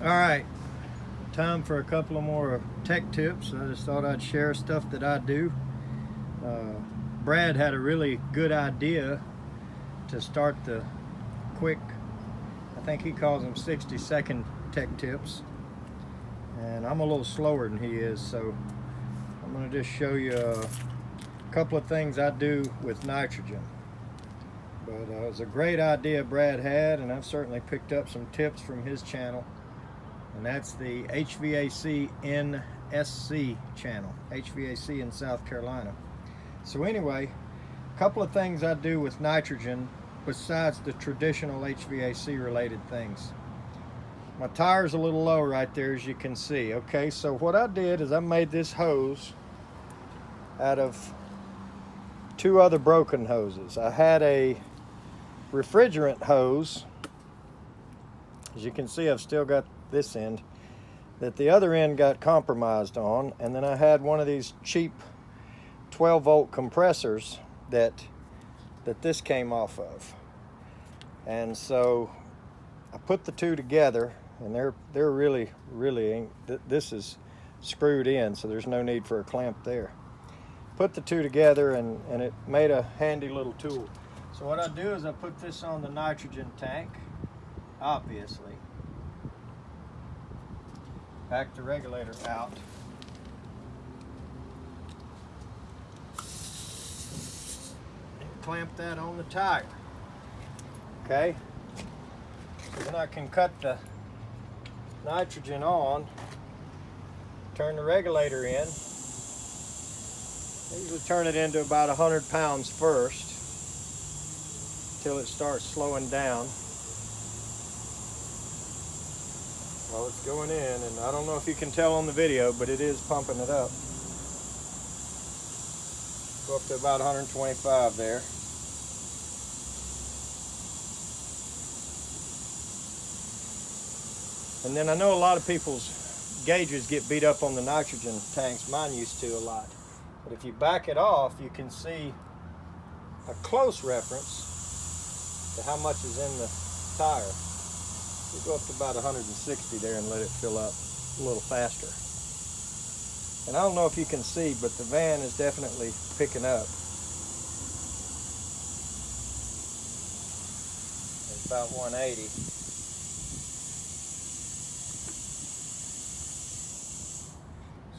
All right, time for a couple of more tech tips. I just thought I'd share stuff that I do. Brad had a really good idea to start the quick, I think he calls them 60-second tech tips. And I'm a little slower than he is, so I'm going to just show you a couple of things I do with nitrogen. But it was a great idea Brad had, and I've certainly picked up some tips from his channel. And that's the HVAC NSC channel, HVAC in South Carolina. So anyway, a couple of things I do with nitrogen besides the traditional HVAC related things. My tire's a little low right there, as you can see. Okay, so what I did is I made this hose out of two other broken hoses. I had a refrigerant hose. As you can see, I've still got this end that the other end got compromised on, and then I had one of these cheap 12-volt compressors that this came off of. And so I put the two together, and they're really this is screwed in, so there's no need for a clamp there. Put the two together, and it made a handy little tool. So what I do is I put this on the nitrogen tank, obviously. Back the regulator out. And clamp that on the tire. Okay? So then I can cut the nitrogen on, turn the regulator in. I usually turn it into about 100 pounds first until it starts slowing down. Well, it's going in, and I don't know if you can tell on the video, but it is pumping it up. Go up to about 125 there. And then I know a lot of people's gauges get beat up on the nitrogen tanks. Mine used to a lot. But if you back it off, you can see a close reference to how much is in the tire. We go up to about 160 there and let it fill up a little faster. And I don't know if you can see, but the van is definitely picking up. It's about 180.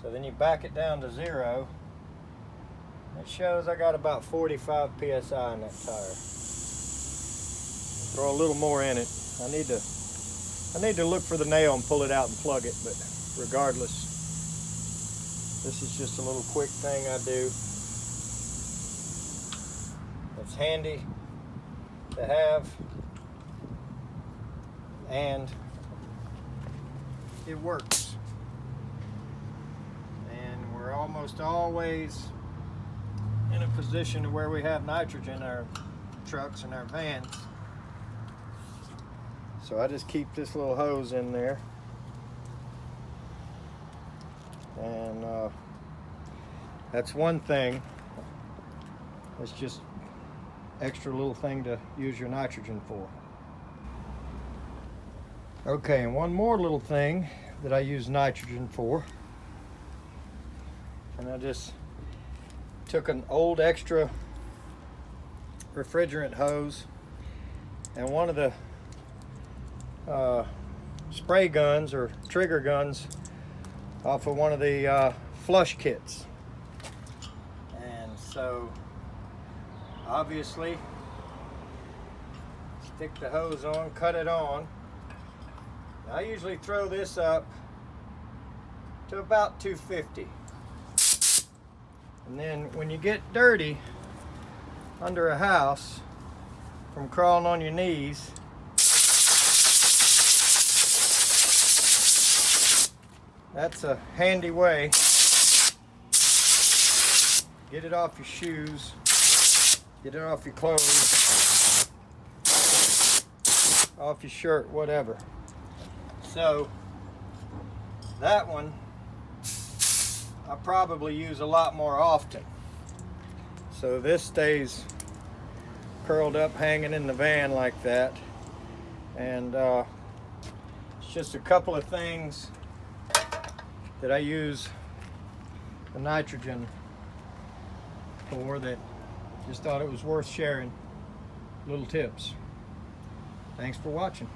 So then you back it down to 0. It shows I got about 45 psi in that tire. Throw a little more in it. I need to look for the nail and pull it out and plug it, but regardless, this is just a little quick thing I do. It's handy to have, and it works. And we're almost always in a position to where we have nitrogen in our trucks and our vans. So I just keep this little hose in there, and that's one thing. It's just extra little thing to use your nitrogen for. Okay, and one more little thing that I use nitrogen for, and I just took an old extra refrigerant hose and one of the spray guns or trigger guns off of one of the flush kits. And so obviously stick the hose on, cut it on. Now, I usually throw this up to about 250. And then when you get dirty under a house from crawling on your knees, that's a handy way. Get it off your shoes, get it off your clothes, off your shirt, whatever. So that one I probably use a lot more often. So this stays curled up, hanging in the van like that, and it's just a couple of things that I use the nitrogen for that just thought it was worth sharing. Little tips. Thanks for watching.